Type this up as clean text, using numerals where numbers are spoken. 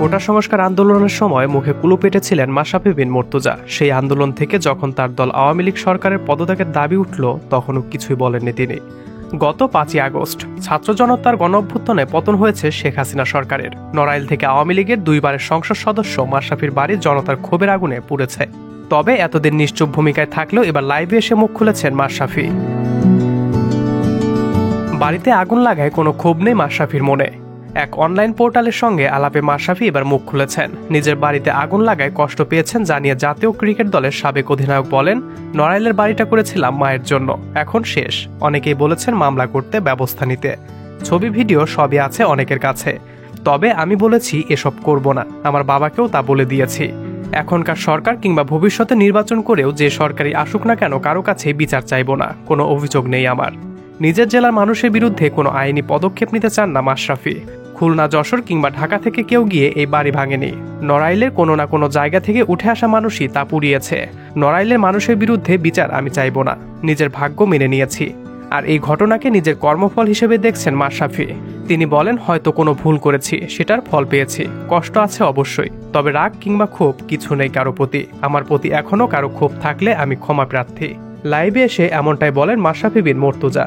কোটা সংস্কার আন্দোলনের সময় মুখে কুলু পেটেছিলেন মাশরাফি বিন মুর্তজা। সেই আন্দোলন থেকে যখন তার দল আওয়ামী লীগ সরকারের পদত্যাগের দাবি উঠল, তখনও কিছুই বলেননি তিনি। গত 5ই আগস্ট ছাত্র জনতার গণঅভ্যুত্থানে পতন হয়েছে শেখ হাসিনা সরকারের। নড়াইল থেকে আওয়ামী লীগের 2বারের সংসদ সদস্য মাশরাফির বাড়ি জনতার ক্ষোভের আগুনে পুড়েছে। তবে এতদিন নিশ্চুপ ভূমিকায় থাকলেও এবার লাইভে এসে মুখ খুলেছেন মাশরাফি। বাড়িতে আগুন লাগায় কোনো ক্ষোভ নেই মাশরাফির মনে। এক অনলাইন পোর্টালের সঙ্গে আলাপে মাশরাফি এবার মুখ খুলেছেন। নিজের বাড়িতে আগুন লাগায় কষ্ট পেয়েছেন জানিয়ে জাতীয় ক্রিকেট দলের সাবেক অধিনায়ক বলেন, নড়াইলের বাড়িটা করেছিলাম মায়ের জন্য, এখন শেষ। অনেকেই বলেছেন মামলা করতে, ব্যবস্থা নিতে। ছবি ভিডিও সবই আছে অনেকের কাছে, তবে আমি বলেছি এসব করব না। আমার বাবাকেও তা বলে দিয়েছি। এখনকার সরকার কিংবা ভবিষ্যতে নির্বাচন করেও যে সরকারই আসুক না কেন, কারো কাছে বিচার চাইব না। কোনো অভিযোগ নেই আমার। নিজের জেলার মানুষের বিরুদ্ধে কোনো আইনি পদক্ষেপ নিতে চান না মাশরাফি। খুলনা, যশোর কিংবা ঢাকা থেকে কেউ গিয়ে এই বাড়ি ভাঙেনি। নড়াইলের কোনো না কোনো জায়গা থেকে উঠে আসা মানুষই তা পুড়িয়েছে। নড়াইলের মানুষের বিরুদ্ধে বিচার আমি চাইব না। নিজের ভাগ্য মেনে নিয়েছি। আর এই ঘটনাকে নিজের কর্মফল হিসেবে দেখছেন মাশরাফি। তিনি বলেন, হয়তো কোনো ভুল করেছি, সেটার ফল পেয়েছি। কষ্ট আছে অবশ্যই, তবে রাগ কিংবা ক্ষোভ কিছু নেই কারো প্রতি। আমার প্রতি এখনও কারো ক্ষোভ থাকলে আমি ক্ষমা প্রার্থী। লাইভে এসে এমনটাই বলেন মাশরাফি বিন মুর্তজা।